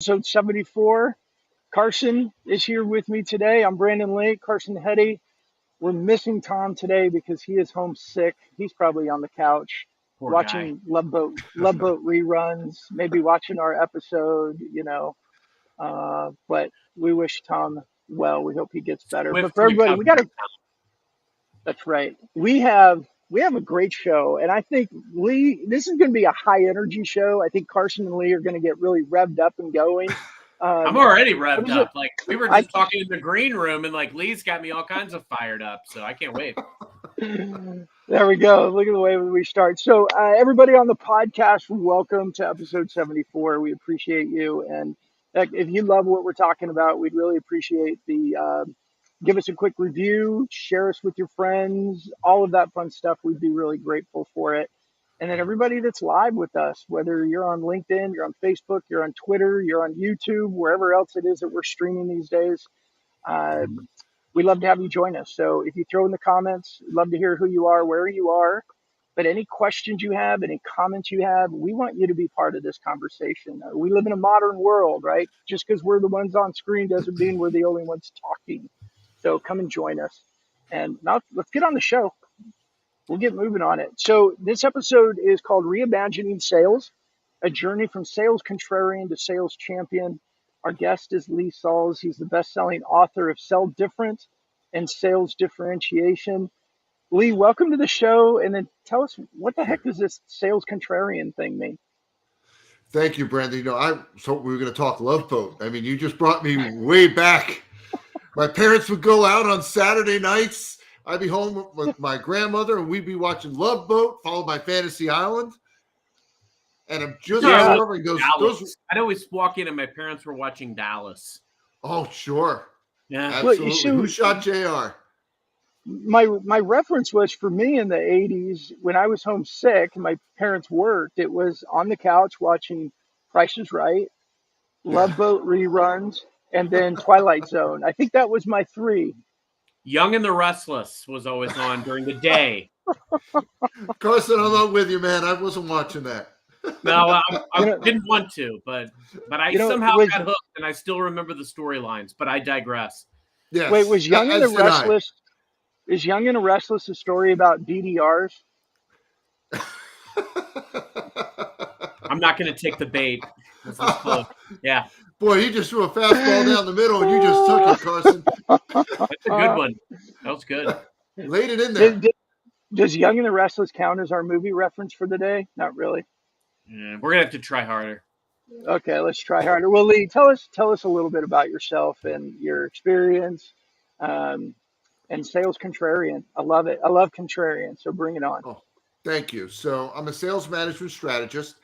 Episode 74. Carson is here with me today. I'm Brandon Lee, Carson Hetty. We're missing Tom today because he is homesick. He's probably on the couch Poor guy. watching Love Boat reruns, maybe watching our episode. But we wish Tom well. We hope he gets better. But Swift for everybody, recovery. that's right. We have a great show, and I think Lee, this is going to be a high energy show. I think Carson and Lee are going to get really revved up and going. I'm Um, already what revved is it? up. Like we were I just talking in the green room, and like Lee's got me all kinds of fired up. So I can't wait. There we go. Look at the way we start. So, everybody on the podcast, welcome to episode 74. We appreciate you. And if you love what we're talking about, we'd really appreciate give us a quick review, share us with your friends, all of that fun stuff. We'd be really grateful for it. And then everybody that's live with us, whether you're on LinkedIn, you're on Facebook, you're on Twitter, you're on YouTube, wherever else it is that we're streaming these days, uh, we'd love to have you join us. So if you throw in the comments, we'd love to hear who you are, where you are. But any questions you have, any comments you have, we want you to be part of this conversation. We live in a modern world, right? Just because we're the ones on screen doesn't mean we're the only ones talking. So come and join us. And now let's get on the show. We'll get moving on it. So this episode is called Reimagining Sales, a journey from sales contrarian to sales champion. Our guest is Lee Salz. He's the best-selling author of Sell Different and Sales Differentiation. Lee, welcome to the show. And then tell us, what the heck does this sales contrarian thing mean? Thank you, Brandon. I thought we were going to talk Love Boat. I mean, you just brought me way back. My parents would go out on Saturday nights. I'd be home with my grandmother, and we'd be watching Love Boat, followed by Fantasy Island. And I'm just remembering those. I'd always walk in, and my parents were watching Dallas. Oh, sure. Yeah. Absolutely. Who shot JR? My reference was, for me in the 80s when I was homesick and my parents worked, it was on the couch watching Price is Right, Love Boat reruns, and then Twilight Zone. I think that was my three. Young and the Restless was always on during the day. Carson, I'm not with you, man. I wasn't watching that. No, I didn't want to, but I somehow got hooked, and I still remember the storylines. But I digress. Yes. Wait, was Young and the Restless? Is Young and the Restless a story about DDRs? I'm not going to take the bait. This is close. Yeah. Boy, he just threw a fastball down the middle, and you just took it, Carson. That's a good one. That was good. Laid it in there. Does Young and the Restless count as our movie reference for the day? Not really. Yeah, we're going to have to try harder. Okay, let's try harder. Well, Lee, tell us a little bit about yourself and your experience. And sales contrarian. I love it. I love contrarian. So bring it on. Oh, thank you. So I'm a sales management strategist,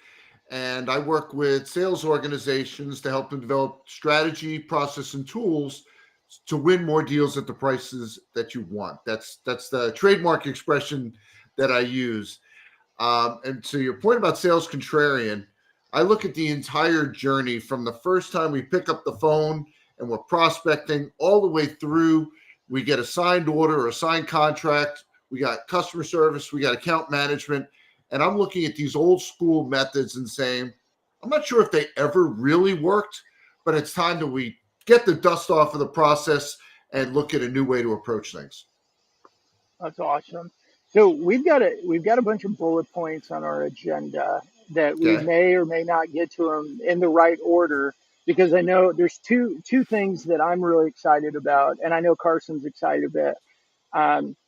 and I work with sales organizations to help them develop strategy, process, and tools to win more deals at the prices that you want. That's the trademark expression that I use. And to your point about sales contrarian, I look at the entire journey from the first time we pick up the phone and we're prospecting all the way through. We get a signed order or a signed contract. We got customer service. We got account management. And I'm looking at these old school methods and saying, I'm not sure if they ever really worked, but it's time that we get the dust off of the process and look at a new way to approach things. That's awesome. So we've got a bunch of bullet points on our agenda that we may or may not get to them in the right order, because I know there's two things that I'm really excited about, and I know Carson's excited about.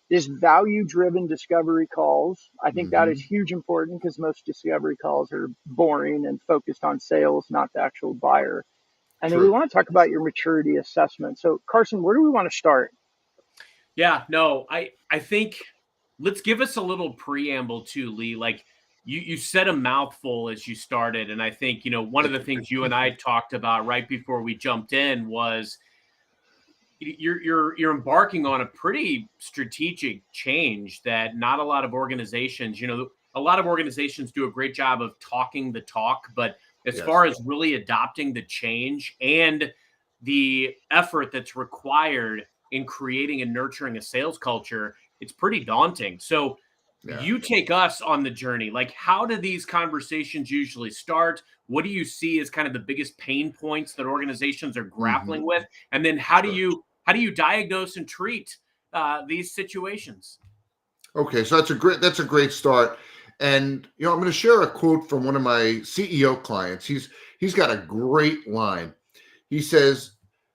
This value-driven discovery calls. I think that is huge important, because most discovery calls are boring and focused on sales, not the actual buyer. And then we want to talk about your maturity assessment. So Carson, where do we want to start? Yeah, no, I think let's give us a little preamble too, Lee. Like you said a mouthful as you started. And I think, one of the things you and I talked about right before we jumped in was you're embarking on a pretty strategic change that not a lot of organizations, a lot of organizations do a great job of talking the talk, but as far as really adopting the change and the effort that's required in creating and nurturing a sales culture, it's pretty daunting. So you take us on the journey. Like, how do these conversations usually start? What do you see as kind of the biggest pain points that organizations are grappling with? And then how do you diagnose and treat these situations? Okay, so that's a great start. And I'm going to share a quote from one of my CEO clients. He's got a great line. He says,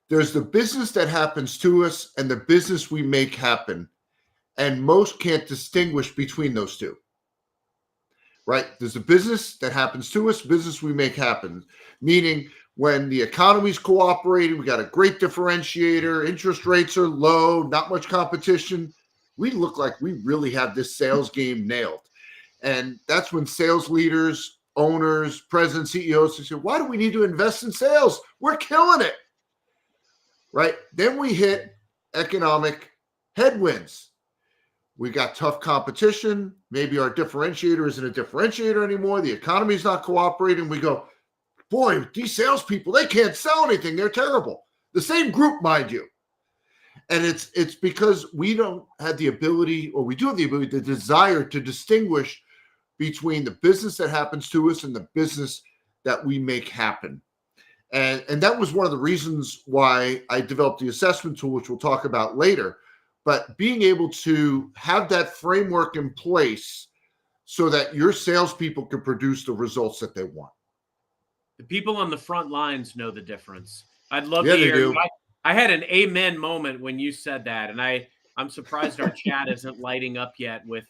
"There's the business that happens to us and the business we make happen, and most can't distinguish between those two." Right? There's a business that happens to us, business we make happen. Meaning, when the economy's cooperating, we got a great differentiator, interest rates are low, not much competition. We look like we really have this sales game nailed. And that's when sales leaders, owners, presidents, CEOs say, "Why do we need to invest in sales? We're killing it." Right? Then we hit economic headwinds. We got tough competition. Maybe our differentiator isn't a differentiator anymore. The economy's not cooperating. We go, "Boy, these salespeople, they can't sell anything. They're terrible." The same group, mind you. And it's because we don't have the ability, or we do have the ability, the desire to distinguish between the business that happens to us and the business that we make happen. And that was one of the reasons why I developed the assessment tool, which we'll talk about later. But being able to have that framework in place so that your salespeople can produce the results that they want. The people on the front lines know the difference. I'd love to hear. I had an amen moment when you said that, and I'm surprised our chat isn't lighting up yet with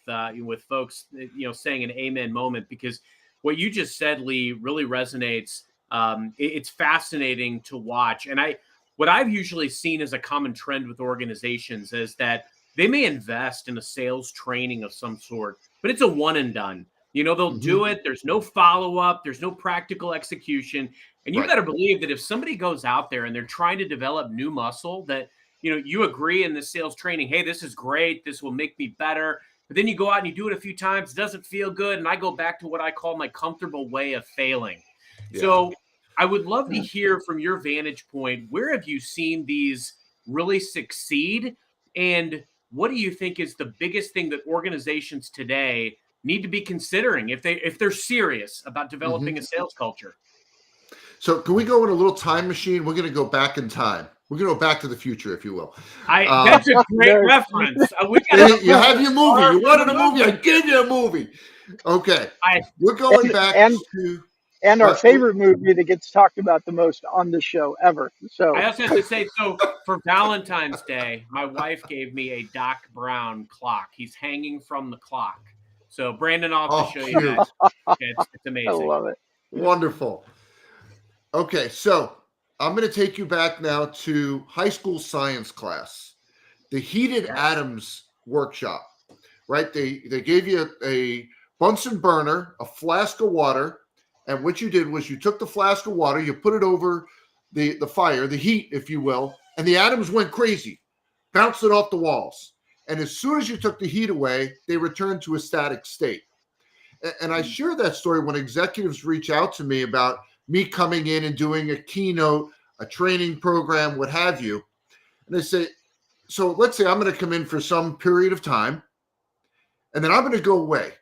folks saying an amen moment, because what you just said, Lee, really resonates. It's fascinating to watch, and what I've usually seen as a common trend with organizations is that they may invest in a sales training of some sort, but it's a one and done. They'll do it. There's no follow-up. There's no practical execution. And you better believe that if somebody goes out there and they're trying to develop new muscle, that, you agree in the sales training, "Hey, this is great. This will make me better." But then you go out and you do it a few times. It doesn't feel good. And I go back to what I call my comfortable way of failing. Yeah. So I would love to hear from your vantage point, where have you seen these really succeed? And what do you think is the biggest thing that organizations today need to be considering if they're serious about developing a sales culture? So can we go in a little time machine? We're going to go back in time. We're going to go back to the future, if you will. That's a great reference. You have your movie. You wanted a movie. I gave you a movie. Okay. We're going back to... And our favorite movie that gets talked about the most on the show ever. So I also have to say, for Valentine's Day, my wife gave me a Doc Brown clock. He's hanging from the clock. So Brandon, I'll have to show you guys. It's amazing. I love it. Wonderful. Okay, so I'm going to take you back now to high school science class, the heated atoms workshop, right? They gave you a Bunsen burner, a flask of water, and what you did was you took the flask of water, you put it over the fire, the heat, if you will, and the atoms went crazy, bounced it off the walls. And as soon as you took the heat away, they returned to a static state. And I share that story when executives reach out to me about me coming in and doing a keynote, a training program, what have you. And they say, so let's say I'm going to come in for some period of time, and then I'm going to go away.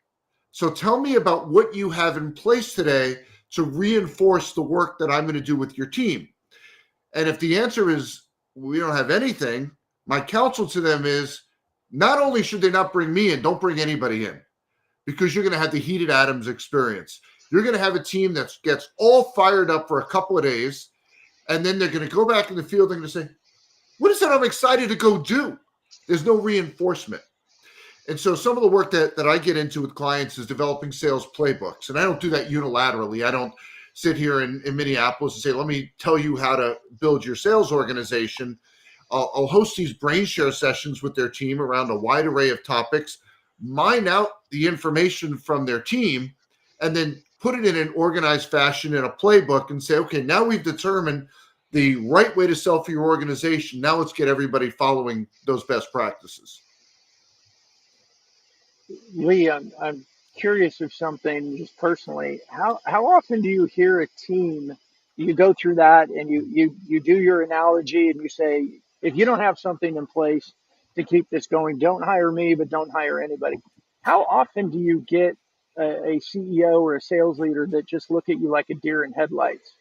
So tell me about what you have in place today to reinforce the work that I'm going to do with your team. And if the answer is we don't have anything, my counsel to them is not only should they not bring me in, don't bring anybody in, because you're going to have the heated atoms experience. You're going to have a team that gets all fired up for a couple of days, and then they're going to go back in the field and going to say, what is that I'm excited to go do? There's no reinforcement. And so some of the work that I get into with clients is developing sales playbooks. And I don't do that unilaterally. I don't sit here in Minneapolis and say, let me tell you how to build your sales organization. I'll host these brain share sessions with their team around a wide array of topics, mine out the information from their team, and then put it in an organized fashion in a playbook and say, okay, now we've determined the right way to sell for your organization. Now let's get everybody following those best practices. Lee, I'm curious of something just personally. How often do you hear a team, you go through that and you do your analogy and you say, if you don't have something in place to keep this going, don't hire me, but don't hire anybody. How often do you get a CEO or a sales leader that just look at you like a deer in headlights?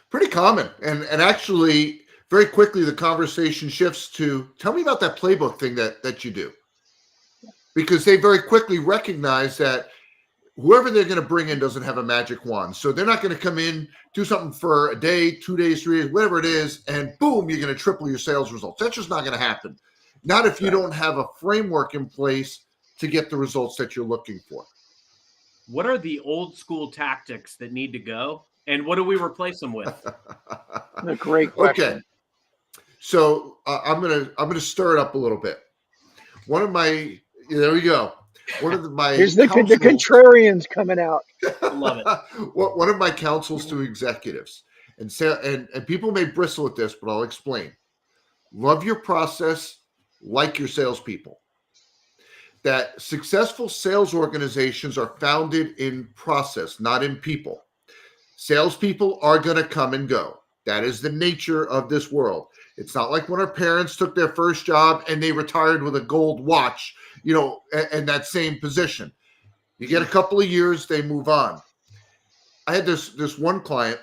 Pretty common. And actually, very quickly, the conversation shifts to, tell me about that playbook thing that you do. Because they very quickly recognize that whoever they're going to bring in doesn't have a magic wand. So they're not going to come in, do something for a day, 2 days, 3 days, whatever it is, and boom, you're going to triple your sales results. That's just not going to happen. Not if you don't have a framework in place to get the results that you're looking for. What are the old school tactics that need to go, and what do we replace them with? A great question. Okay, so I'm gonna stir it up a little bit. One of my there we go. One of my Here's the contrarians coming out. Love it. One of my counsels to executives, and people may bristle at this, but I'll explain. Love your process like your salespeople. That successful sales organizations are founded in process, not in people. Salespeople are going to come and go. That is the nature of this world. It's not like when our parents took their first job and they retired with a gold watch, and that same position. You get a couple of years, they move on. I had this one client.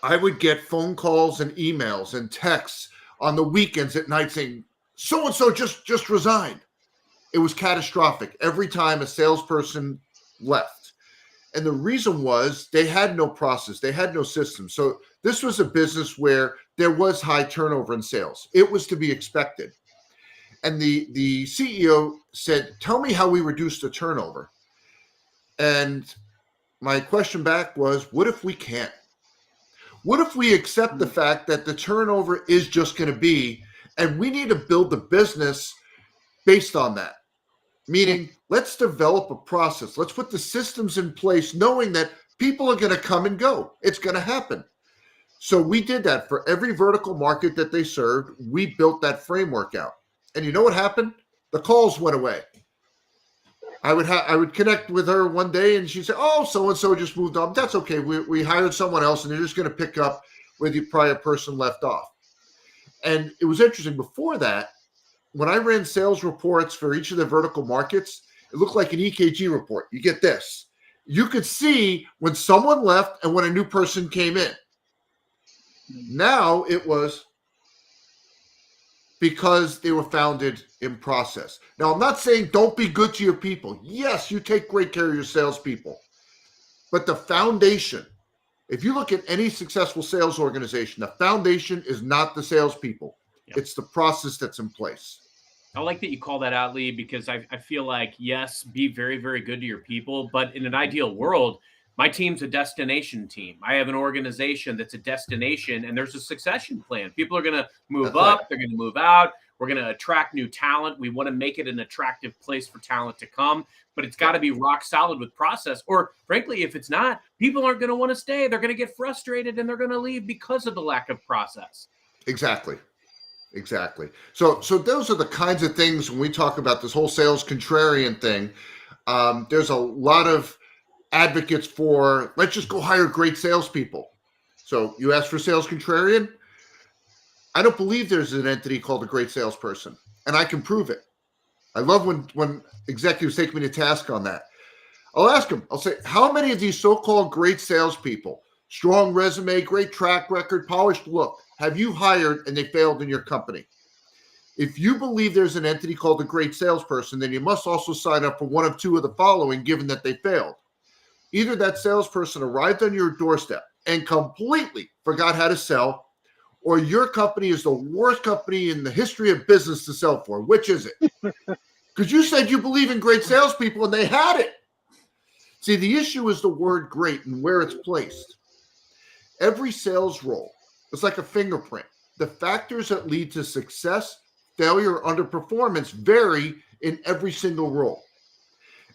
I would get phone calls and emails and texts on the weekends at night saying, so-and-so just resigned. It was catastrophic every time a salesperson left. And the reason was they had no process. They had no system. So this was a business where there was high turnover in sales. It was to be expected. And the CEO said, tell me how we reduce the turnover. And my question back was, what if we can't? What if we accept the fact that the turnover is just going to be, and we need to build the business based on that? Meaning, let's develop a process. Let's put the systems in place, knowing that people are going to come and go. It's going to happen. So we did that for every vertical market that they served. We built that framework out. And you know what happened? The calls went away. I would connect with her one day and she'd say, oh, so-and-so just moved on. That's okay. We hired someone else and they're just going to pick up where the prior person left off. And it was interesting. Before that, when I ran sales reports for each of the vertical markets, it looked like an EKG report. You get this. You could see when someone left and when a new person came in. Now it was because they were founded in process. Now, I'm not saying don't be good to your people. Yes, you take great care of your salespeople. But the foundation, if you look at any successful sales organization, the foundation is not the salespeople. Yep. It's the process that's in place. I like that you call that out, Lee, because I feel like, yes, be very, very good to your people. But in an ideal world, my team's a destination team. I have an organization that's a destination, and there's a succession plan. People are going to move up. Right. They're going to move out. We're going to attract new talent. We want to make it an attractive place for talent to come, but it's got to be rock solid with process. Or frankly, if it's not, people aren't going to want to stay. They're going to get frustrated and they're going to leave because of the lack of process. Exactly. So those are the kinds of things when we talk about this whole sales contrarian thing. There's a lot of advocates for, let's just go hire great salespeople. So you ask for sales contrarian. I don't believe there's an entity called a great salesperson, and I can prove it. I love when executives take me to task on that. I'll ask them, I'll say, how many of these so-called great salespeople, strong resume, great track record, polished look, have you hired and they failed in your company? If you believe there's an entity called a great salesperson, then you must also sign up for one of two of the following, given that they failed. Either that salesperson arrived on your doorstep and completely forgot how to sell, or your company is the worst company in the history of business to sell for. Which is it? Because you said you believe in great salespeople and they had it. See, the issue is the word great and where it's placed. Every sales role is like a fingerprint. The factors that lead to success, failure, or underperformance vary in every single role.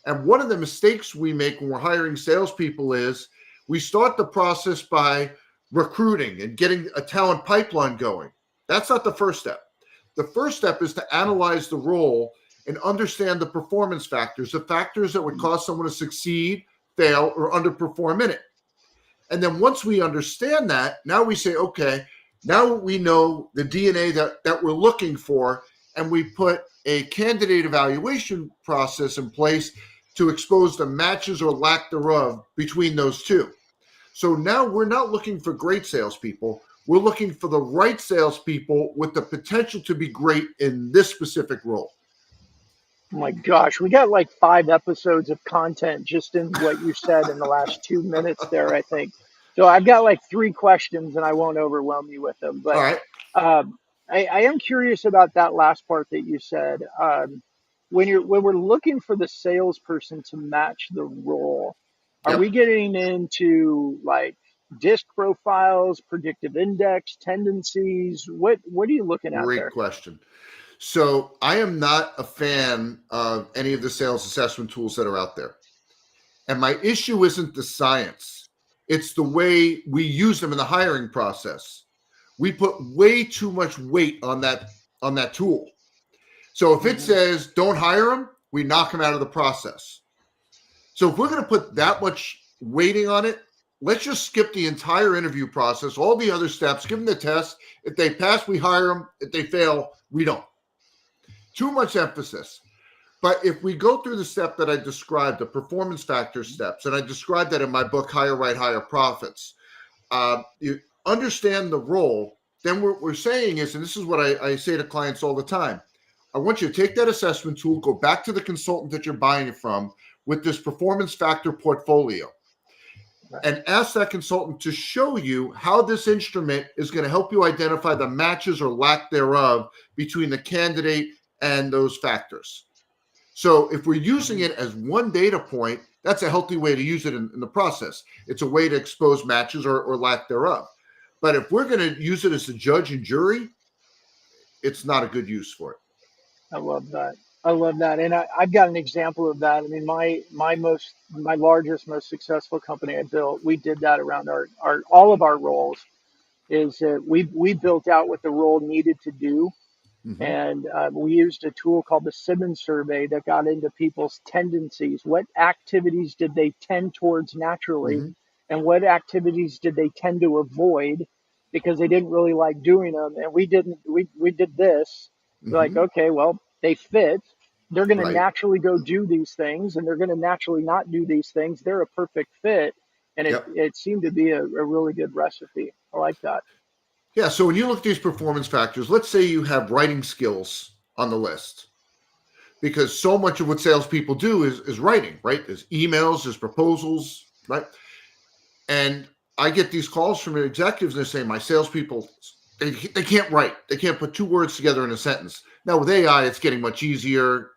And one of the mistakes we make when we're hiring salespeople is we start the process by recruiting and getting a talent pipeline going. That's not the first step. The first step is to analyze the role and understand the performance factors, the factors that would cause someone to succeed, fail, or underperform in it. And then once we understand that, now we say, okay, now we know the DNA that we're looking for, and we put a candidate evaluation process in place to expose the matches or lack thereof between those two. So now we're not looking for great salespeople. We're looking for the right salespeople with the potential to be great in this specific role. Oh my gosh, we got like 5 episodes of content just in what you said in the last 2 minutes there, I think. So I've got like 3 questions and I won't overwhelm you with them. All But right. I am curious about that last part that you said. When we're looking for the salesperson to match the role, are we Yep. getting into like disc profiles, predictive index, tendencies? What are you looking at Great there? question. So I am not a fan of any of the sales assessment tools that are out there. And my issue isn't the science. It's the way we use them in the hiring process. We put way too much weight on that tool. So if it Mhm. says don't hire them, we knock them out of the process. So if we're going to put that much weighting on it, let's just skip the entire interview process, all the other steps, give them the test. If they pass, we hire them. If they fail, we don't. Too much emphasis. But if we go through the step that I described, the performance factor steps, and I described that in my book, Higher Right, Higher Profits, you understand the role, then what we're saying is, and this is what I say to clients all the time, I want you to take that assessment tool, go back to the consultant that you're buying it from with this performance factor portfolio, and ask that consultant to show you how this instrument is going to help you identify the matches or lack thereof between the candidate and those factors. So if we're using it as one data point, that's a healthy way to use it in the process. It's a way to expose matches or lack thereof. But if we're going to use it as a judge and jury, it's not a good use for it. I love that. I love that. And I've got an example of that. I mean, my largest, most successful company I built, we did that around our all of our roles is that we built out what the role needed to do. Mm-hmm. And we used a tool called the Simmons survey that got into people's tendencies. What activities did they tend towards naturally? Mm-hmm. And what activities did they tend to avoid because they didn't really like doing them? And we did this. We're like, Mm-hmm. okay, well, they fit. They're going to Right. naturally go do these things and they're going to naturally not do these things. They're a perfect fit. And Yep. it seemed to be a really good recipe. I like that. Yeah. So when you look at these performance factors, let's say you have writing skills on the list, because so much of what salespeople do is writing, right? There's emails, there's proposals, right? And I get these calls from executives and they're saying, my salespeople, they can't write. They can't put 2 words together in a sentence. Now with AI, it's getting much easier.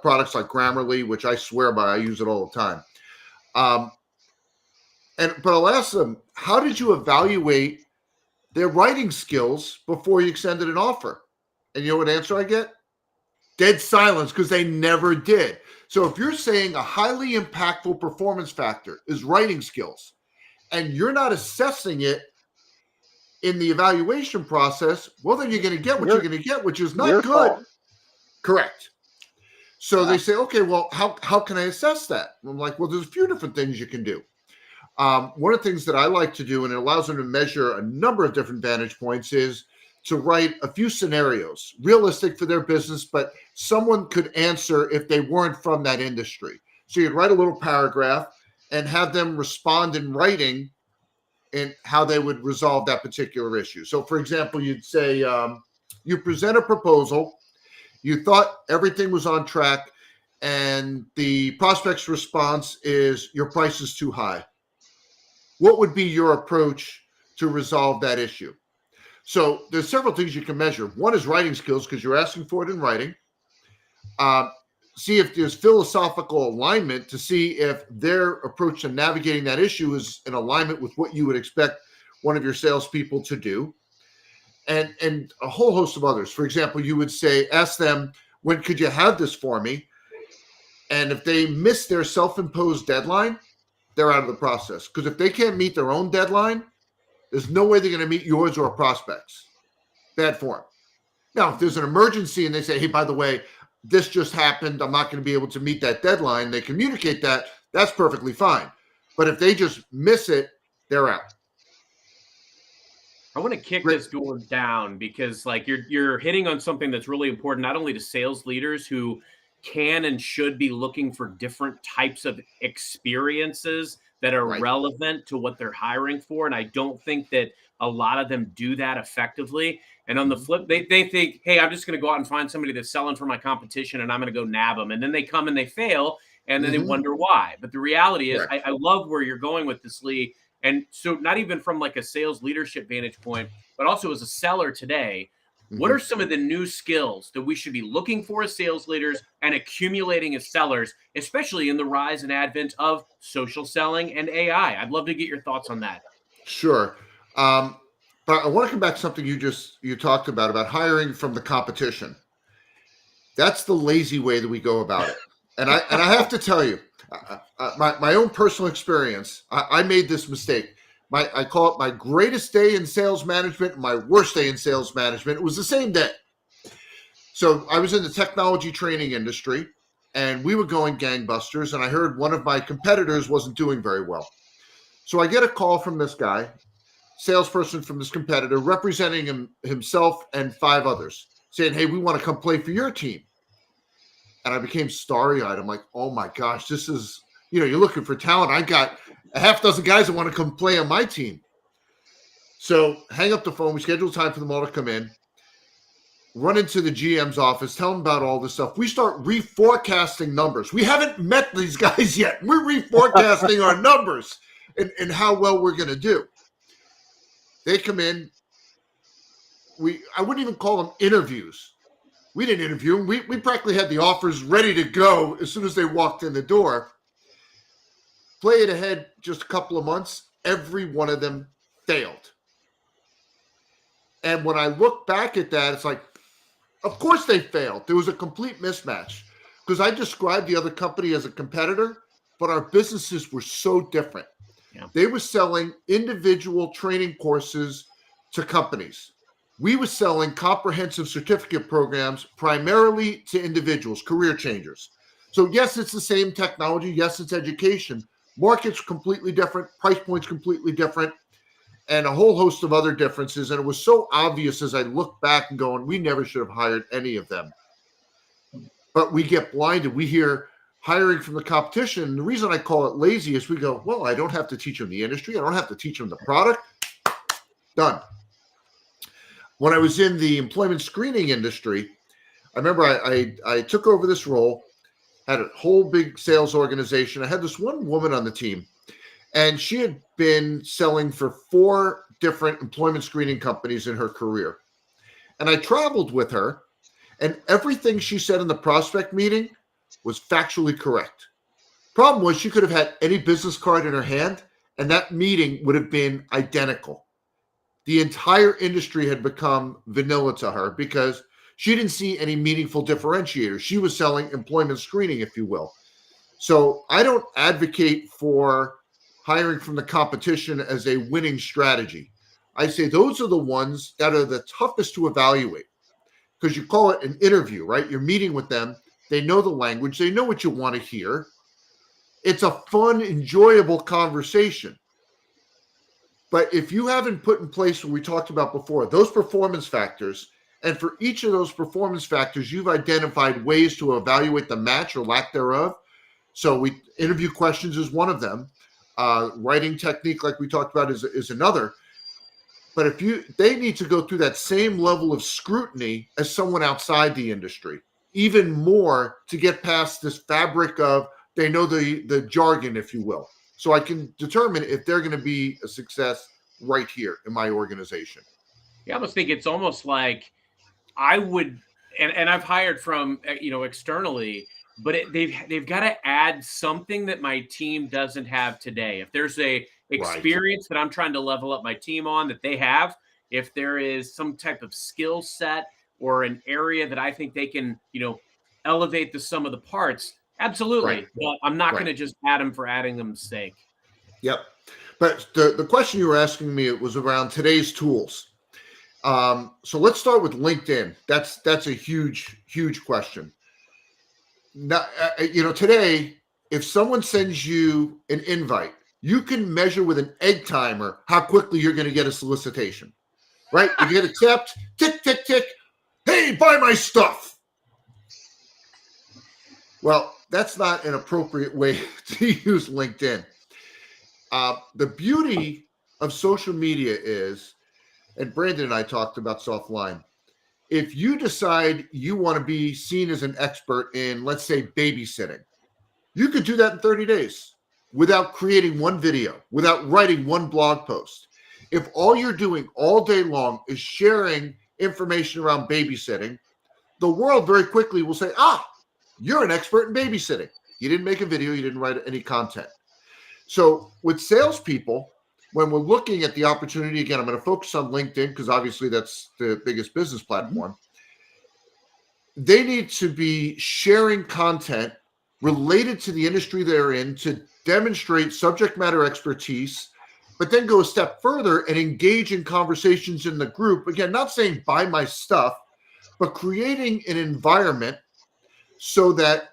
Products like Grammarly, which I swear by, I use it all the time. But I'll ask them, how did you evaluate their writing skills before you extended an offer? And you know what answer I get? Dead silence, because they never did. So if you're saying a highly impactful performance factor is writing skills, and you're not assessing it in the evaluation process, well, then you're going to get what you're going to get, which is not Your good. fault. Correct. So they say, okay, well, how can I assess that? I'm like, well, there's a few different things you can do. One of the things that I like to do, and it allows them to measure a number of different vantage points, is to write a few scenarios, realistic for their business, but someone could answer if they weren't from that industry. So you'd write a little paragraph and have them respond in writing and how they would resolve that particular issue. So, for example, you'd say, you present a proposal, you thought everything was on track, and the prospect's response is, your price is too high. What would be your approach to resolve that issue? So there's several things you can measure. One is writing skills, because you're asking for it in writing. See if there's philosophical alignment, to see if their approach to navigating that issue is in alignment with what you would expect one of your salespeople to do. And a whole host of others. For example, you would say, ask them, when could you have this for me? And if they miss their self-imposed deadline, they're out of the process. Because if they can't meet their own deadline, there's no way they're going to meet yours or a prospect's. Bad form. Now, if there's an emergency and they say, hey, by the way, this just happened, I'm not going to be able to meet that deadline, they communicate that, that's perfectly fine. But if they just miss it, they're out. I want to kick Great. this door down because like you're hitting on something that's really important, not only to sales leaders who can and should be looking for different types of experiences that are Right. relevant to what they're hiring for. And I don't think that a lot of them do that effectively. And on the flip, they think, hey, I'm just going to go out and find somebody that's selling for my competition and I'm going to go nab them. And then they come and they fail and then they wonder why. But the reality is, Correct. I love where you're going with this, Lee. And so not even from like a sales leadership vantage point, but also as a seller today, what are some of the new skills that we should be looking for as sales leaders and accumulating as sellers, especially in the rise and advent of social selling and AI? I'd love to get your thoughts on that. Sure. But I want to come back to something you talked about hiring from the competition. That's the lazy way that we go about it. And I have to tell you, my own personal experience, I made this mistake. I call it my greatest day in sales management and my worst day in sales management. It was the same day. So I was in the technology training industry and we were going gangbusters, and I heard one of my competitors wasn't doing very well. So I get a call from this guy, salesperson from this competitor, representing himself and 5 others, saying, hey, we want to come play for your team. And I became starry-eyed. I'm like, oh my gosh, this is, you're looking for talent. I got a half dozen guys that want to come play on my team. So hang up the phone. We schedule time for them all to come in, run into the GM's office, tell them about all this stuff. We start reforecasting numbers. We haven't met these guys yet. We're reforecasting our numbers and how well we're going to do. They come in. I wouldn't even call them interviews. We didn't interview them. We practically had the offers ready to go as soon as they walked in the door. Play it ahead just a couple of months, every one of them failed. And when I look back at that, it's like, of course they failed. There was a complete mismatch because I described the other company as a competitor, but our businesses were so different. Yeah. They were selling individual training courses to companies. We were selling comprehensive certificate programs primarily to individuals, career changers. So yes, it's the same technology. Yes, it's education. Market's completely different. Price point's completely different. And a whole host of other differences. And it was so obvious as I look back and going, we never should have hired any of them. But we get blinded. We hear hiring from the competition. And the reason I call it lazy is we go, well, I don't have to teach them the industry. I don't have to teach them the product. Done. When I was in the employment screening industry, I remember I took over this role, had a whole big sales organization. I had this one woman on the team, and she had been selling for 4 different employment screening companies in her career. And I traveled with her, and everything she said in the prospect meeting was factually correct. Problem was, she could have had any business card in her hand, and that meeting would have been identical. The entire industry had become vanilla to her because she didn't see any meaningful differentiators. She was selling employment screening, if you will. So I don't advocate for hiring from the competition as a winning strategy. I say those are the ones that are the toughest to evaluate because you call it an interview, right? You're meeting with them. They know the language. They know what you want to hear. It's a fun, enjoyable conversation. But if you haven't put in place what we talked about before, those performance factors, and for each of those performance factors, you've identified ways to evaluate the match or lack thereof. So interview questions is one of them. Writing technique, like we talked about, is another. But they need to go through that same level of scrutiny as someone outside the industry, even more to get past this fabric of they know the jargon, if you will. So I can determine if they're going to be a success right here in my organization. Yeah, I almost think it's almost like I would, and I've hired from externally, but they've got to add something that my team doesn't have today. If there's a experience that I'm trying to level up my team on that they have, if there is some type of skill set or an area that I think they can, elevate the sum of the parts. Absolutely. Right. But I'm not going to just add them for adding them's sake. Yep. But the question you were asking me, it was around today's tools. So let's start with LinkedIn. That's a huge, huge question. Now, today, if someone sends you an invite, you can measure with an egg timer how quickly you're going to get a solicitation. right? You get accept, tick, tick, tick. Hey, buy my stuff. Well, that's not an appropriate way to use LinkedIn. The beauty of social media is, and Brandon and I talked about softline, if you decide you want to be seen as an expert in, let's say, babysitting, you could do that in 30 days without creating one video, without writing one blog post. If all you're doing all day long is sharing information around babysitting, the world very quickly will say, you're an expert in babysitting. You didn't make a video, you didn't write any content. So with salespeople, when we're looking at the opportunity, again, I'm going to focus on LinkedIn because obviously that's the biggest business platform. They need to be sharing content related to the industry they're in to demonstrate subject matter expertise, but then go a step further and engage in conversations in the group. Again, not saying buy my stuff, but creating an environment so that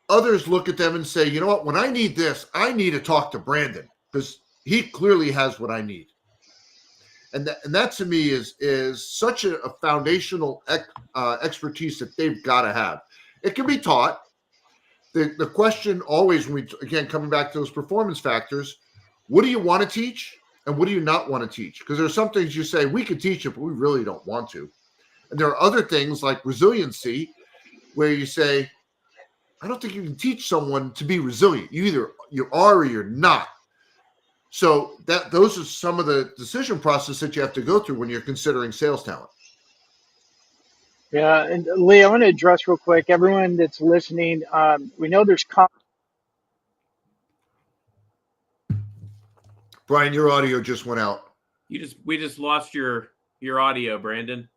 others look at them and say, you know what, when I need this, I need to talk to Brandon because he clearly has what I need. And that to me is such a foundational expertise that they've got to have. It can be taught. The question always, when we, again, coming back to those performance factors, what do you want to teach and what do you not want to teach? Because there are some things you say, we could teach it, but we really don't want to. And there are other things like resiliency where you say, I don't think you can teach someone to be resilient. You are or you're not. So those are some of the decision process that you have to go through when you're considering sales talent. Yeah, and Lee, I want to address real quick, everyone that's listening, we know there's Brian, your audio just went out. We just lost your audio, Brandon.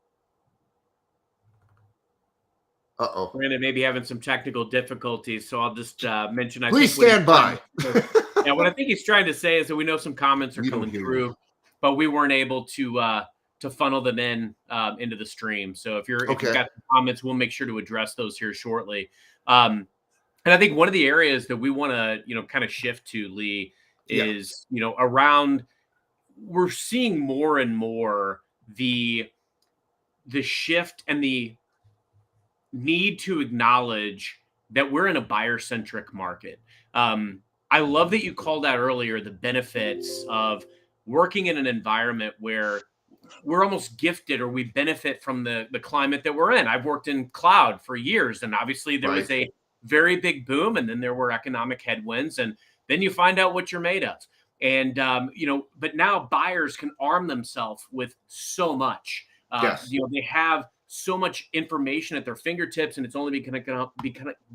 Uh-oh. Brandon may be having some technical difficulties, so I'll just mention. Please stand by. Yeah, what I think he's trying to say is that we know some comments are coming through, but we weren't able to funnel them into the stream. So if you've got some comments, we'll make sure to address those here shortly. And I think one of the areas that we want to kind of shift to, Lee, is around, we're seeing more and more the shift and the need to acknowledge that we're in a buyer-centric market. I love that you called out earlier the benefits of working in an environment where we're almost gifted or we benefit from the climate that we're in. I've worked in cloud for years, and obviously there was a very big boom, and then there were economic headwinds, and then you find out what you're made of. And, but now buyers can arm themselves with so much. They have so much information at their fingertips, and it's only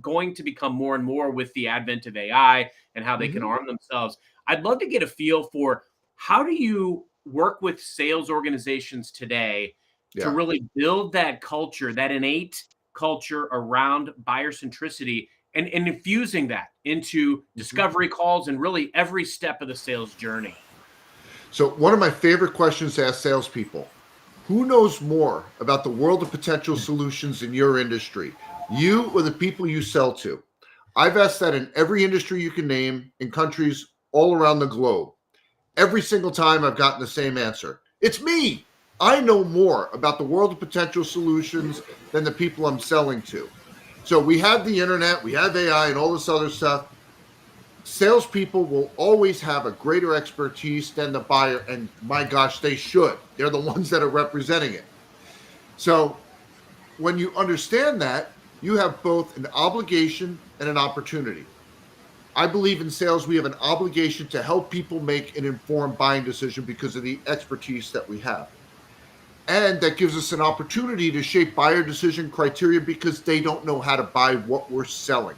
going to become more and more with the advent of AI and how they can arm themselves. I'd love to get a feel for, how do you work with sales organizations today to really build that culture, that innate culture around buyer centricity, and infusing that into discovery calls and really every step of the sales journey? So one of my favorite questions to ask salespeople: who knows more about the world of potential solutions in your industry, you or the people you sell to? I've asked that in every industry you can name in countries all around the globe. Every single time I've gotten the same answer. It's me. I know more about the world of potential solutions than the people I'm selling to. So we have the internet, we have AI and all this other stuff. Salespeople will always have a greater expertise than the buyer, and my gosh, they should. They're the ones that are representing it. So when you understand that, you have both an obligation and an opportunity. I believe in sales, we have an obligation to help people make an informed buying decision because of the expertise that we have. And that gives us an opportunity to shape buyer decision criteria because they don't know how to buy what we're selling.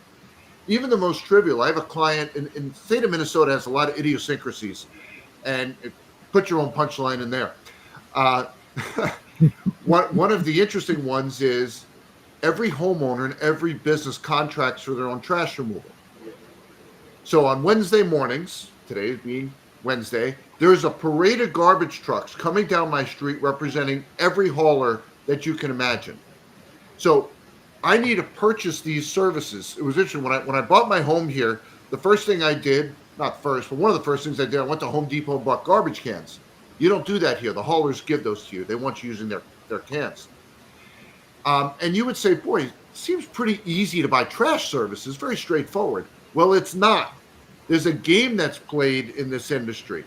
Even the most trivial, I have a client in the state of Minnesota, has a lot of idiosyncrasies, and put your own punchline in there. One of the interesting ones is every homeowner and every business contracts for their own trash removal. So on Wednesday mornings, today being Wednesday, there's a parade of garbage trucks coming down my street representing every hauler that you can imagine. So I need to purchase these services. It was interesting, when I bought my home here, the first thing I did, not first, but one of the first things I did, I went to Home Depot and bought garbage cans. You don't do that here. The haulers give those to you. They want you using their cans. And you would say, boy, it seems pretty easy to buy trash services, very straightforward. Well, it's not. There's a game that's played in this industry.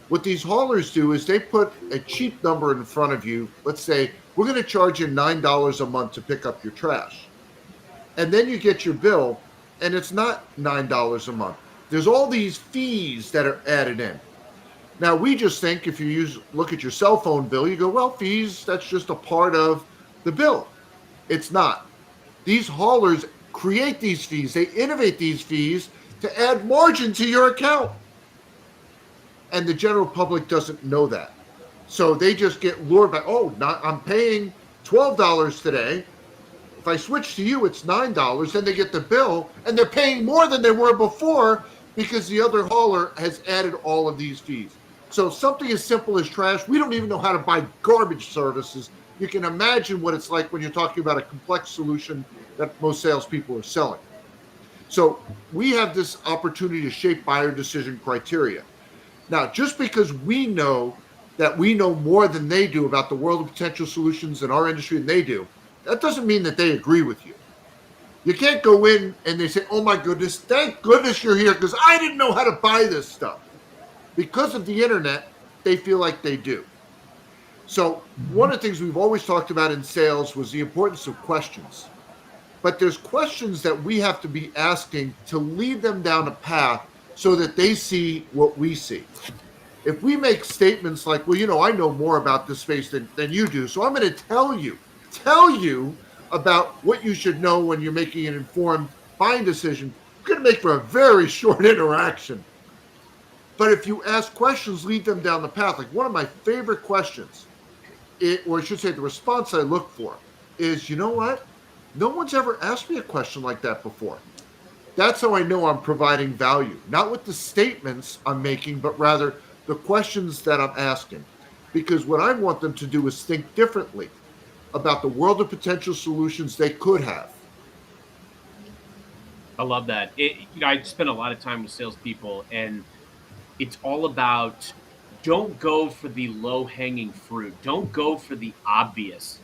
What these haulers do is they put a cheap number in front of you. Let's say, we're going to charge you $9 a month to pick up your trash. And then you get your bill, and it's not $9 a month. There's all these fees that are added in. Now, we just think if you look at your cell phone bill, you go, well, fees, that's just a part of the bill. It's not. These haulers create these fees. They innovate these fees to add margin to your account. And the general public doesn't know that. So they just get lured by, I'm paying $12 today. If I switch to you, it's $9. Then they get the bill, and they're paying more than they were before because the other hauler has added all of these fees. So something as simple as trash, we don't even know how to buy garbage services. You can imagine what it's like when you're talking about a complex solution that most salespeople are selling. So we have this opportunity to shape buyer decision criteria. Now, just because we know that we know more than they do about the world of potential solutions in our industry than they do, that doesn't mean that they agree with you. You can't go in and they say, oh my goodness, thank goodness you're here because I didn't know how to buy this stuff. Because of the internet, they feel like they do. So one of the things we've always talked about in sales was the importance of questions. But there's questions that we have to be asking to lead them down a path so that they see what we see. If we make statements like, well, I know more about this space than you do, so I'm going to tell you about what you should know when you're making an informed buying decision, it's going to make for a very short interaction. But if you ask questions, lead them down the path. Like one of my favorite questions, or I should say the response I look for is, you know what? No one's ever asked me a question like that before. That's how I know I'm providing value, not with the statements I'm making, but rather the questions that I'm asking. Because what I want them to do is think differently about the world of potential solutions they could have. I love that. I spend a lot of time with salespeople, and it's all about don't go for the low-hanging fruit. Don't go for the obvious.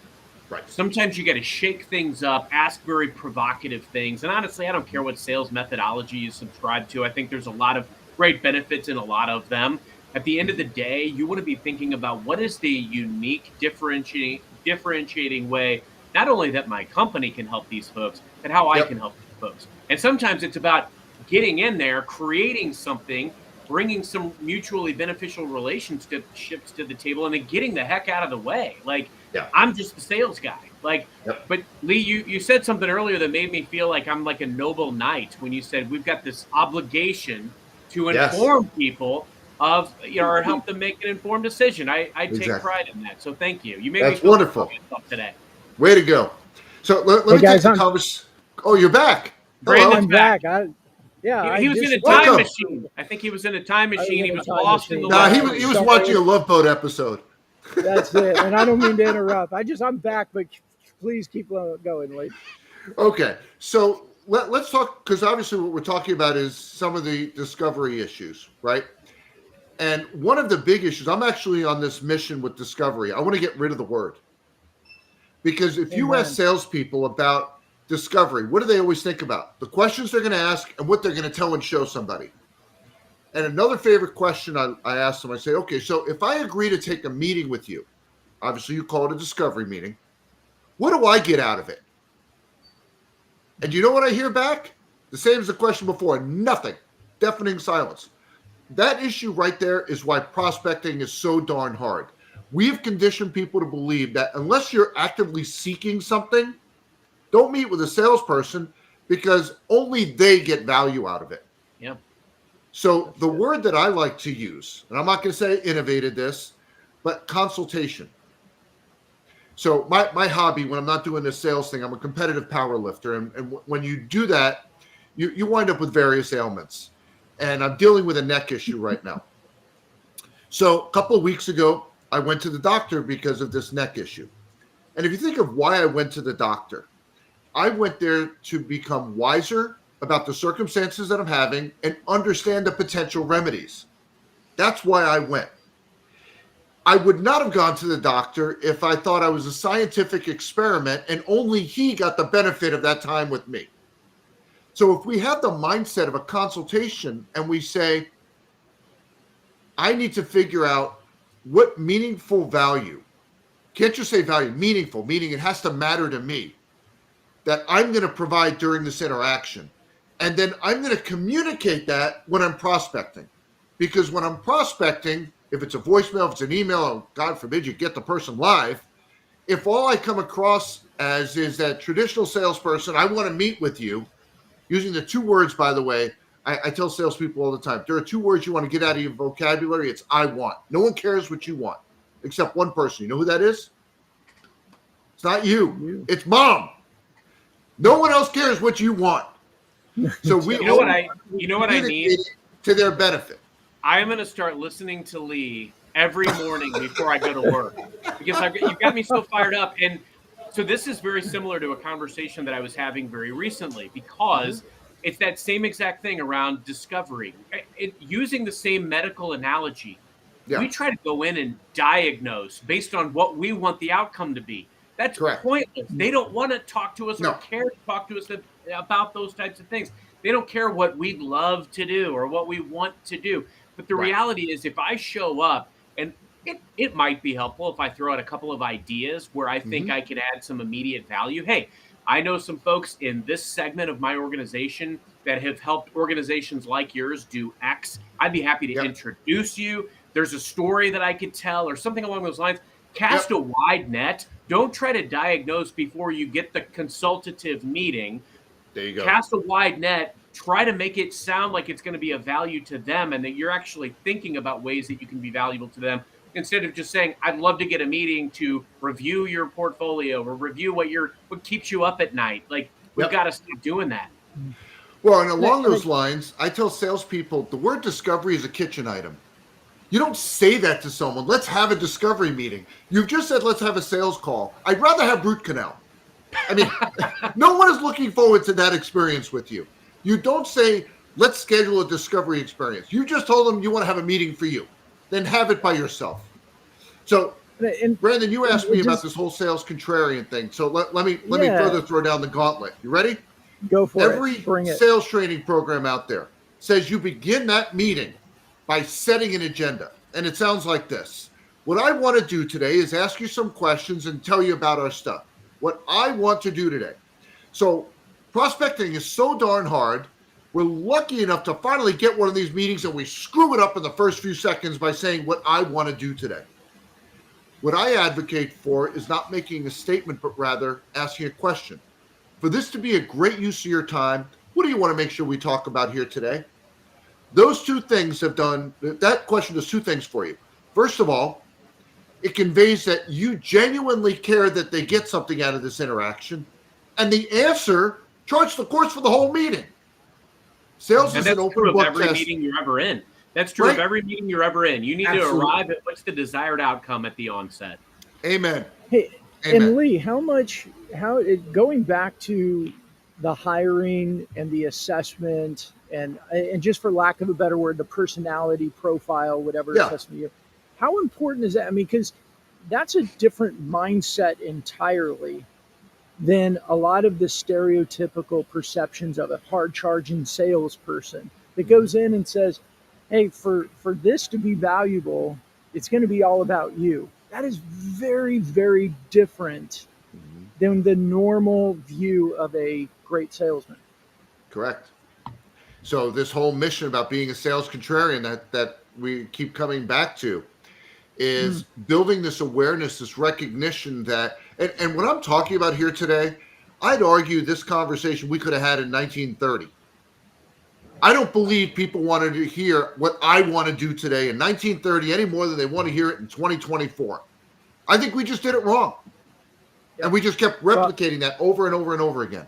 Right. Sometimes you got to shake things up, ask very provocative things. And honestly, I don't care what sales methodology you subscribe to. I think there's a lot of great benefits in a lot of them. At the end of the day, you want to be thinking about what is the unique differentiating way, not only that my company can help these folks, but how I can help these folks. And sometimes it's about getting in there, creating something, bringing some mutually beneficial relationships to the table, and then getting the heck out of the way. I'm just the sales guy. But Lee, you said something earlier that made me feel like I'm like a noble knight when you said we've got this obligation to inform people of, or help them make an informed decision. I take pride in that. So thank you. You made me feel wonderful today. Way to go. So let me take the conversation. Oh, you're back. I'm back. He was in a time machine. I think he was in a time machine. He was lost in the world. He was watching a Love Boat episode. That's it. And I don't mean to interrupt. I'm back, but please keep going, Lee. Okay. So let's talk, because obviously what we're talking about is some of the discovery issues, right? And one of the big issues, I'm actually on this mission with discovery. I want to get rid of the word. Because if you ask salespeople about discovery, what do they always think about? The questions they're going to ask and what they're going to tell and show somebody. And another favorite question I ask them, I say, okay, so if I agree to take a meeting with you, obviously you call it a discovery meeting, what do I get out of it? And you know what I hear back? The same as the question before, nothing, deafening silence. That issue right there is why prospecting is so darn hard. We've conditioned people to believe that unless you're actively seeking something, don't meet with a salesperson because only they get value out of it. Yeah. So the word that I like to use, and I'm not going to say I innovated this, but consultation. So my hobby, when I'm not doing this sales thing, I'm a competitive power lifter. And when you do that, you wind up with various ailments. And I'm dealing with a neck issue right now. So a couple of weeks ago, I went to the doctor because of this neck issue. And if you think of why I went to the doctor, I went there to become wiser about the circumstances that I'm having and understand the potential remedies. That's why I went. I would not have gone to the doctor if I thought I was a scientific experiment and only he got the benefit of that time with me. So if we have the mindset of a consultation and we say, I need to figure out what meaningful value, can't just say value, meaningful, meaning it has to matter to me, that I'm going to provide during this interaction. And then I'm going to communicate that when I'm prospecting. Because when I'm prospecting, if it's a voicemail, if it's an email, or God forbid you get the person live, if all I come across as is that traditional salesperson, I want to meet with you, using the 2 words, by the way, I tell salespeople all the time, there are 2 words you want to get out of your vocabulary. It's I want. No one cares what you want, except one person. You know who that is? It's not you. It's mom. No one else cares what you want. So we you know what I mean? To their benefit. I'm going to start listening to Lee every morning before I go to work because you got me so fired up. And so this is very similar to a conversation that I was having very recently because it's that same exact thing around discovery. Using the same medical analogy, we try to go in and diagnose based on what we want the outcome to be. That's correct. Pointless. They don't want to talk to us or care to talk to us about those types of things. They don't care what we'd love to do or what we want to do. But the reality is if I show up, and it might be helpful if I throw out a couple of ideas where I think I can add some immediate value. Hey, I know some folks in this segment of my organization that have helped organizations like yours do X. I'd be happy to introduce you. There's a story that I could tell or something along those lines. Cast a wide net. Don't try to diagnose before you get the consultative meeting. There you go. Cast a wide net. Try to make it sound like it's going to be of value to them and that you're actually thinking about ways that you can be valuable to them instead of just saying, I'd love to get a meeting to review your portfolio or review what keeps you up at night. Like, we've got to stop doing that. Well, and along those lines, I tell salespeople the word discovery is a kitchen item. You don't say that to someone. Let's have a discovery meeting. You've just said, let's have a sales call. I'd rather have root canal. I mean, no one is looking forward to that experience with you. You don't say, let's schedule a discovery experience. You just told them you want to have a meeting for you. Then have it by yourself. So, Brandon, you asked me about this whole sales contrarian thing. So let me further throw down the gauntlet. You ready? Go for Every sales training program out there says you begin that meeting by setting an agenda. And it sounds like this. What I want to do today is ask you some questions and tell you about our stuff. What I want to do today. So prospecting is so darn hard. We're lucky enough to finally get one of these meetings and we screw it up in the first few seconds by saying what I want to do today. What I advocate for is not making a statement, but rather asking a question. For this to be a great use of your time, what do you want to make sure we talk about here today? Those 2 things that question does 2 things for you. First of all, it conveys that you genuinely care that they get something out of this interaction. And the answer charts the course for the whole meeting. Sales is an open book test. Every meeting you're ever in. That's true of every meeting you're ever in. You need to arrive at what's the desired outcome at the onset. Amen. Hey, Amen. And Lee, going back to the hiring and the assessment and just for lack of a better word, the personality profile, whatever assessment you, how important is that? I mean, because that's a different mindset entirely than a lot of the stereotypical perceptions of a hard-charging salesperson that goes in and says, hey, for this to be valuable, it's going to be all about you. That is very, very different than the normal view of a great salesman. Correct. So this whole mission about being a sales contrarian that we keep coming back to is building this awareness, this recognition that, and what I'm talking about here today, I'd argue this conversation we could have had in 1930. I don't believe people wanted to hear what I want to do today in 1930 any more than they want to hear it in 2024. I think we just did it wrong. And we just kept replicating that over and over and over again.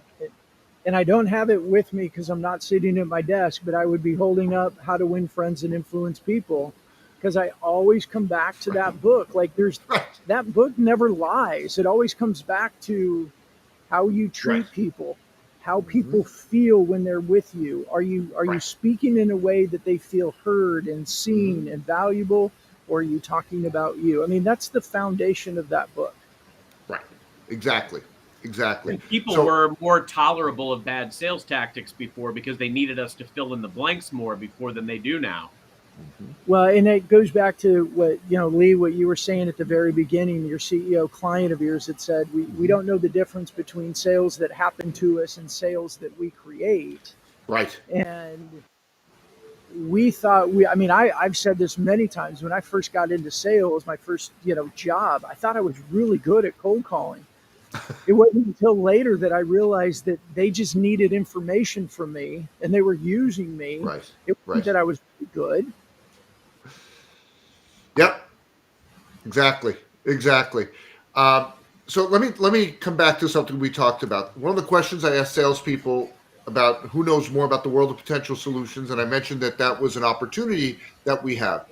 And I don't have it with me because I'm not sitting at my desk, but I would be holding up How to Win Friends and Influence People because I always come back to that book. Like that book never lies. It always comes back to how you treat people, how people feel when they're with you. Are you speaking in a way that they feel heard and seen and valuable? or are you talking about you? I mean, that's the foundation of that book. Right. Exactly. And people So, were more tolerable of bad sales tactics before because they needed us to fill in the blanks more before than they do now. Well, and it goes back to what, Lee, what you were saying at the very beginning, your CEO client of yours that said, we don't know the difference between sales that happen to us and sales that we create. right. And we thought I've said this many times. When I first got into sales, my first, job, I thought I was really good at cold calling. It wasn't until later that I realized that they just needed information from me and they were using me. Right. It wasn't that I was good. Yep. Exactly. So let me come back to something we talked about. One of the questions I asked salespeople about who knows more about the world of potential solutions, and I mentioned that was an opportunity that we have.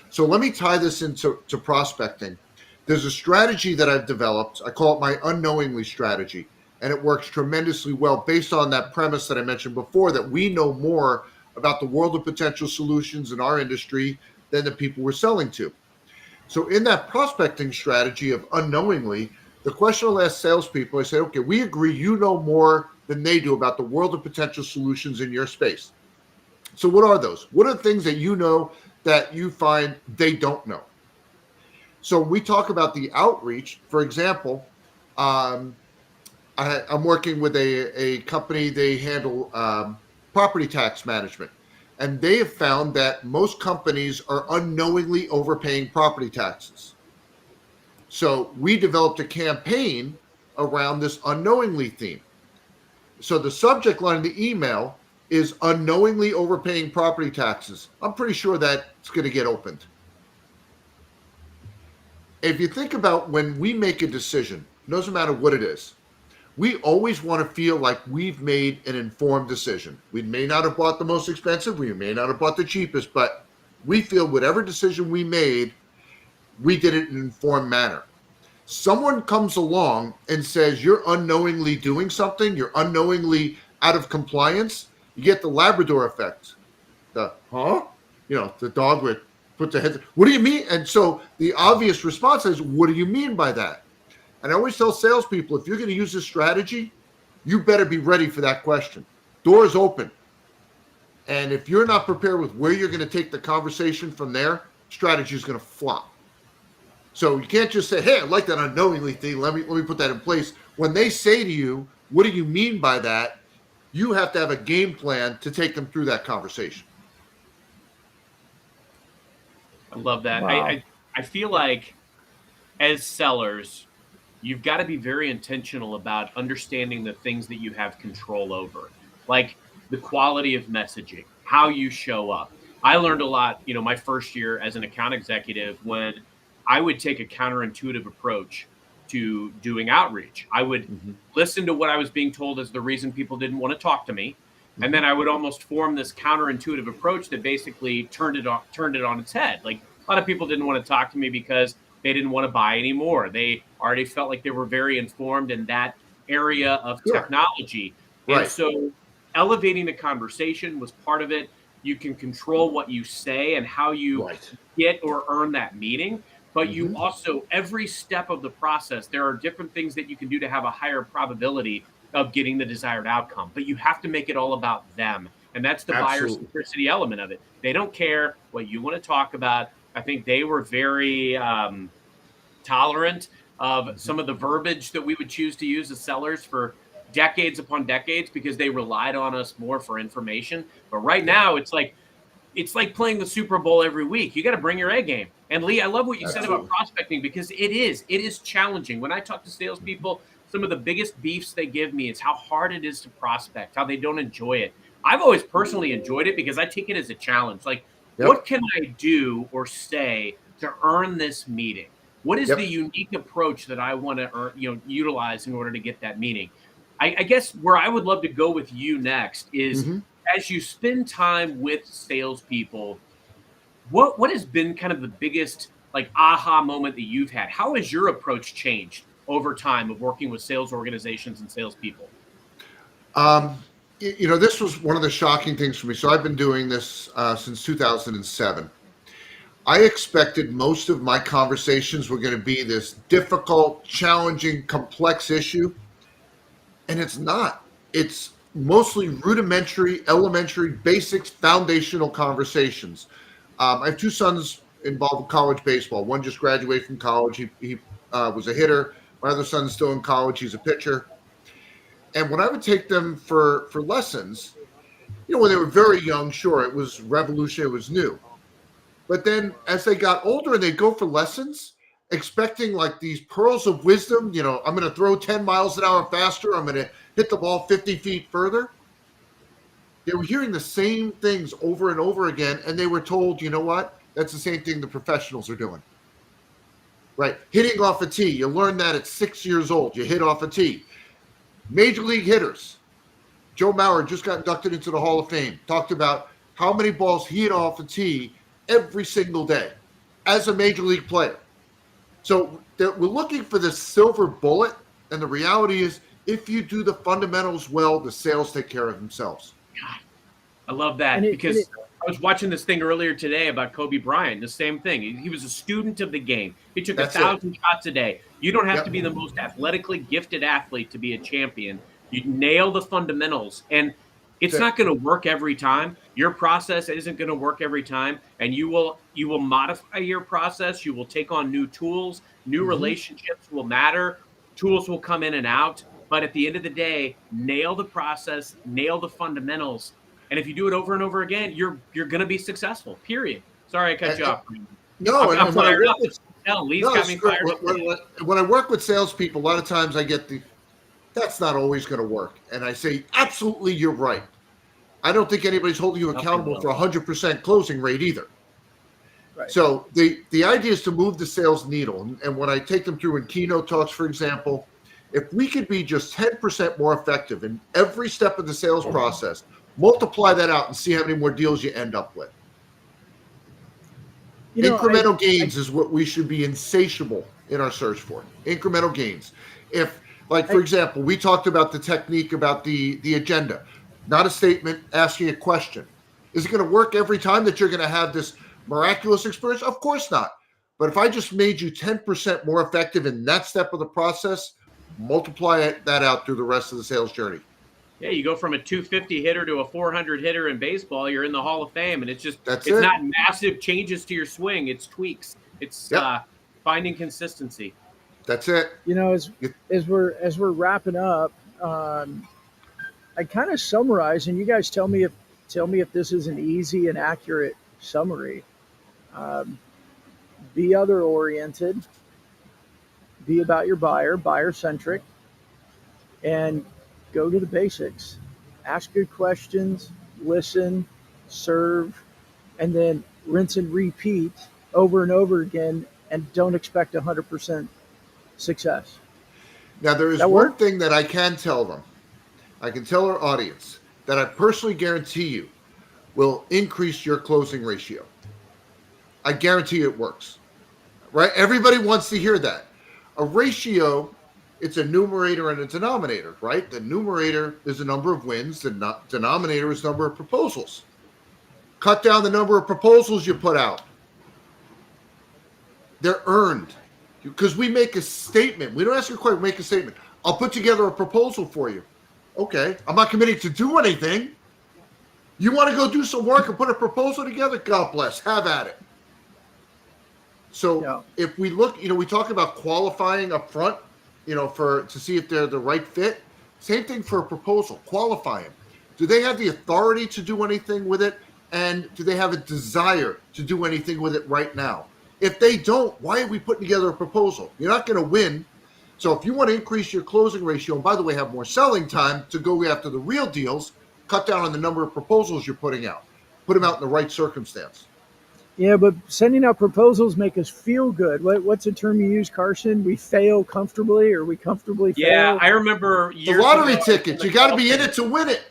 So let me tie this into prospecting. There's a strategy that I've developed. I call it my unknowingly strategy, and it works tremendously well based on that premise that I mentioned before, that we know more about the world of potential solutions in our industry than the people we're selling to. So in that prospecting strategy of unknowingly, the question I'll ask salespeople, I say, okay, we agree you know more than they do about the world of potential solutions in your space. So what are those? What are the things that you know that you find they don't know? So we talk about the outreach. For example, I'm working with a company. They handle property tax management. And they have found that most companies are unknowingly overpaying property taxes. So we developed a campaign around this unknowingly theme. So the subject line of the email is unknowingly overpaying property taxes. I'm pretty sure that's going to get opened. If you think about when we make a decision, doesn't matter what it is, we always want to feel like we've made an informed decision. We may not have bought the most expensive, we may not have bought the cheapest, but we feel whatever decision we made, we did it in an informed manner. Someone comes along and says you're unknowingly doing something, you're unknowingly out of compliance, you get the Labrador effect. The the dog would put the head. What do you mean? And so the obvious response is, what do you mean by that? And I always tell salespeople, if you're going to use this strategy, you better be ready for that question. Doors open. And if you're not prepared with where you're going to take the conversation from there, strategy is going to flop. So you can't just say, hey, I like that unknowingly thing. Let me put that in place. When they say to you, what do you mean by that? You have to have a game plan to take them through that conversation. I love that. Wow. I feel like as sellers, you've got to be very intentional about understanding the things that you have control over, like the quality of messaging, how you show up. I learned a lot, my first year as an account executive when I would take a counterintuitive approach to doing outreach. I would listen to what I was being told as the reason people didn't want to talk to me. And then I would almost form this counterintuitive approach that basically turned it on its head. Like a lot of people didn't want to talk to me because they didn't want to buy anymore. They already felt like they were very informed in that area of technology. Right. And so elevating the conversation was part of it. You can control what you say and how you get or earn that meeting. But you also, every step of the process, there are different things that you can do to have a higher probability of getting the desired outcome. But you have to make it all about them. And that's the buyer centricity element of it. They don't care what you want to talk about. I think they were very tolerant of some of the verbiage that we would choose to use as sellers for decades upon decades because they relied on us more for information. But right now, it's like playing the Super Bowl every week. You got to bring your A game. And Lee, I love what you said about prospecting because it is challenging. When I talk to salespeople, some of the biggest beefs they give me is how hard it is to prospect, how they don't enjoy it. I've always personally enjoyed it because I take it as a challenge. Like, what can I do or say to earn this meeting? What is the unique approach that I want to utilize in order to get that meeting? I guess where I would love to go with you next is as you spend time with salespeople, what has been kind of the biggest like aha moment that you've had? How has your approach changed over time of working with sales organizations and salespeople? This was one of the shocking things for me. So I've been doing this since 2007. I expected most of my conversations were going to be this difficult, challenging, complex issue, and it's not. It's mostly rudimentary, elementary, basics, foundational conversations. I have two sons involved in college baseball. One just graduated from college. He was a hitter. My other son's still in college. He's a pitcher. And when I would take them for lessons, when they were very young, sure, it was revolutionary, it was new. But then as they got older and they'd go for lessons, expecting like these pearls of wisdom, I'm going to throw 10 miles an hour faster. I'm going to hit the ball 50 feet further. They were hearing the same things over and over again. And they were told, you know what? That's the same thing the professionals are doing. Right? Hitting off a tee. You learn that at 6 years old. You hit off a tee. Major league hitters. Joe Mauer just got inducted into the Hall of Fame. Talked about how many balls he hit off a tee every single day as a major league player. So we're looking for this silver bullet. And the reality is, if you do the fundamentals well, the sales take care of themselves. God, I love that because I was watching this thing earlier today about Kobe Bryant. The same thing. He was a student of the game. He took 1,000 shots a day. You don't have to be the most athletically gifted athlete to be a champion. You nail the fundamentals, and it's not going to work every time. Your process isn't going to work every time, and you will modify your process. You will take on new tools. New relationships will matter. Tools will come in and out. But at the end of the day, nail the process, nail the fundamentals. And if you do it over and over again, you're going to be successful, period. Sorry, I cut you off. No, I'm fired up. Lee's got me fired up. When I work with salespeople, a lot of times I get that's not always going to work. And I say, absolutely, you're right. I don't think anybody's holding you accountable for 100% closing rate either. Right. So the idea is to move the sales needle. And when I take them through in keynote talks, for example, if we could be just 10% more effective in every step of the sales process, multiply that out and see how many more deals you end up with. Incremental gains is what we should be insatiable in our search for. Incremental gains. If, like, for example, we talked about the technique about the agenda, not a statement, asking a question. Is it going to work every time that you're going to have this miraculous experience? Of course not. But if I just made you 10% more effective in that step of the process, multiply that out through the rest of the sales journey. Yeah, you go from a 250 hitter to a 400 hitter in baseball, you're in the Hall of Fame, and it's not massive changes to your swing, it's tweaks. It's finding consistency. That's it. As we're wrapping up, I kind of summarize, and you guys tell me if this is an easy and accurate summary. Be other oriented, be about your buyer centric, and go to the basics. Ask good questions, listen, serve, and then rinse and repeat over and over again, and don't expect 100% success. Now, there is one thing that I can tell them. I can tell our audience that I personally guarantee you will increase your closing ratio. I guarantee it works. Right? Everybody wants to hear that. A ratio, it's a numerator and a denominator, right? The numerator is the number of wins. The denominator is the number of proposals. Cut down the number of proposals you put out. They're earned. Because we make a statement. We don't ask you a question, we make a statement. I'll put together a proposal for you. Okay. I'm not committing to do anything. You want to go do some work and put a proposal together? God bless. Have at it. So if we look, we talk about qualifying up front, to see if they're the right fit. Same thing for a proposal. Qualify them. Do they have the authority to do anything with it? And do they have a desire to do anything with it right now? If they don't, why are we putting together a proposal? You're not going to win. So if you want to increase your closing ratio, and by the way, have more selling time to go after the real deals, cut down on the number of proposals you're putting out. Put them out in the right circumstance. Yeah, but sending out proposals make us feel good. What's the term you use, Carson? We fail comfortably, or we comfortably fail? Yeah, I remember years ago. The lottery ticket. You got to be in it to win it.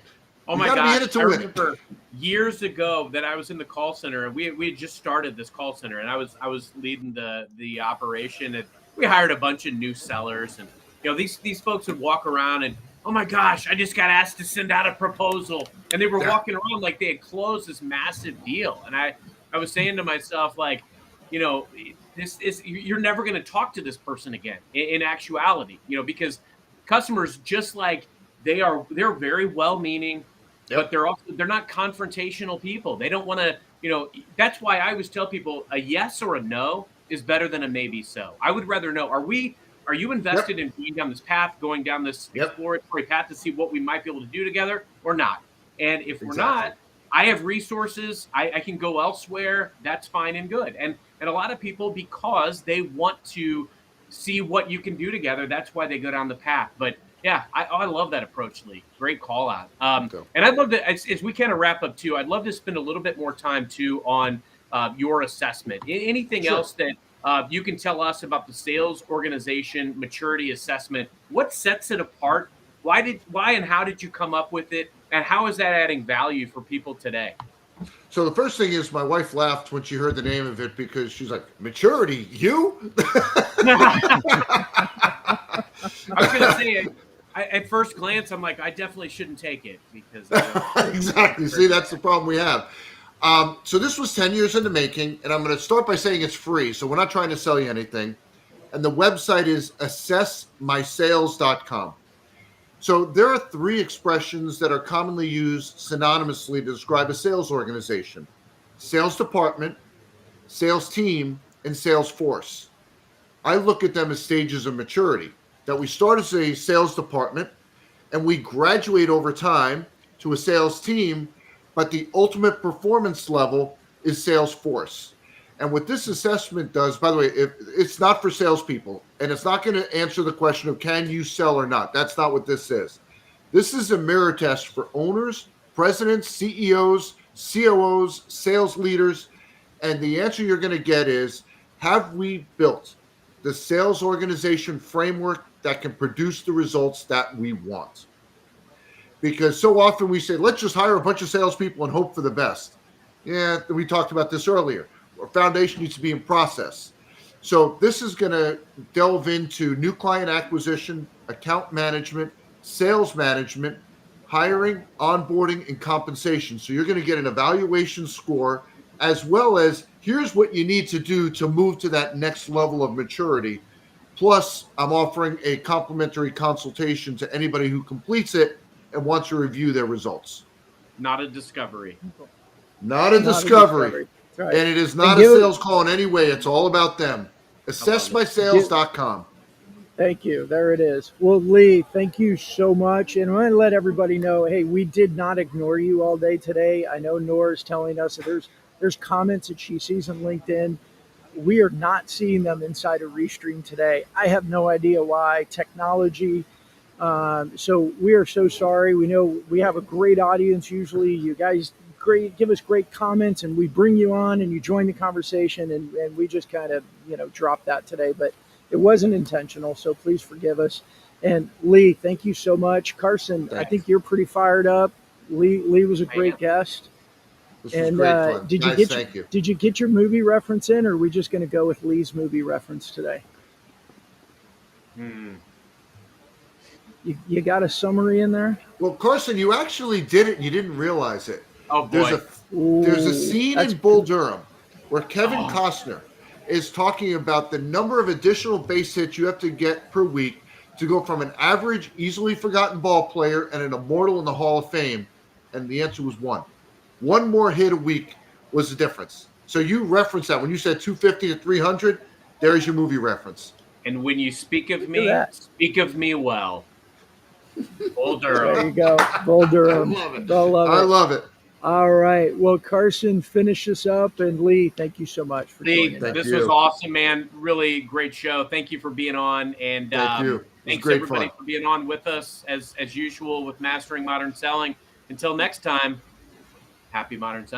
Oh my gosh, I remember years ago that I was in the call center, and we had just started this call center, and I was leading the operation, and we hired a bunch of new sellers, and these folks would walk around and, oh my gosh, I just got asked to send out a proposal, and they were walking around like they had closed this massive deal, and I was saying to myself, like, you're never going to talk to this person again in actuality, because customers, just like they're very well meaning, but they're not confrontational people. They don't want to, that's why I always tell people a yes or a no is better than a maybe so. I would rather know, are you invested in going down this path, going down this exploratory path to see what we might be able to do together or not? And if we're not, I have resources. I can go elsewhere. That's fine and good. And a lot of people, because they want to see what you can do together, that's why they go down the path. But yeah, I love that approach, Lee. Great call out. And I'd love to, as we kind of wrap up too, I'd love to spend a little bit more time too on your assessment. Anything else that you can tell us about the sales organization maturity assessment? What sets it apart? Why and how did you come up with it? And how is that adding value for people today? So the first thing is, my wife laughed when she heard the name of it, because she's like, maturity, you? I was going to say, at first glance, I'm like, I definitely shouldn't take it, because exactly. See, that's the problem we have. So this was 10 years in the making, and I'm going to start by saying it's free. So we're not trying to sell you anything. And the website is assessmysales.com. So there are 3 expressions that are commonly used synonymously to describe a sales organization: sales department, sales team, and sales force. I look at them as stages of maturity, that we start as a sales department and we graduate over time to a sales team, but the ultimate performance level is sales force. And what this assessment does, by the way, it's not for salespeople, and it's not going to answer the question of can you sell or not. That's not what this is. This is a mirror test for owners, presidents, CEOs, COOs, sales leaders. And the answer you're going to get is, have we built the sales organization framework that can produce the results that we want? Because so often we say, let's just hire a bunch of salespeople and hope for the best. Yeah, we talked about this earlier. Our foundation needs to be in process. So this is going to delve into new client acquisition, account management, sales management, hiring, onboarding, and compensation. So you're going to get an evaluation score, as well as here's what you need to do to move to that next level of maturity. Plus, I'm offering a complimentary consultation to anybody who completes it and wants to review their results. Not a discovery. Not a discovery. Right. And it is not a sales call in any way. It's all about them. Assessmysales.com. Thank you. There it is. Well, Lee, thank you so much. And I want to let everybody know, hey, we did not ignore you all day today. I know Nora's telling us that there's comments that she sees on LinkedIn. We are not seeing them inside of Restream today. I have no idea why. Technology. So we are so sorry. We know we have a great audience. Usually you guys give us great comments, and we bring you on and you join the conversation, and we just kind of, drop that today, but it wasn't intentional. So please forgive us. And Lee, thank you so much. Carson, thanks. I think you're pretty fired up. Lee was a great guest. This was great fun. Did you get your movie reference in, or are we just going to go with Lee's movie reference today? You got a summary in there? Well, Carson, you actually did it and you didn't realize it. Oh, boy. There's a scene in Bull Durham where Kevin Costner is talking about the number of additional base hits you have to get per week to go from an average, easily forgotten ball player and an immortal in the Hall of Fame. And the answer was 1. 1 more hit a week was the difference. So you referenced that when you said 250 to 300. There's your movie reference. And when you speak of me, speak of me well. Bull Durham. There you go. Bull Durham. I love it. All right. Well, Carson, finish this up. And Lee, thank you so much for joining us. This was awesome, man. Really great show. Thank you for being on. And thank you. Thanks everybody for being on with us as usual with Mastering Modern Selling. Until next time, happy modern selling.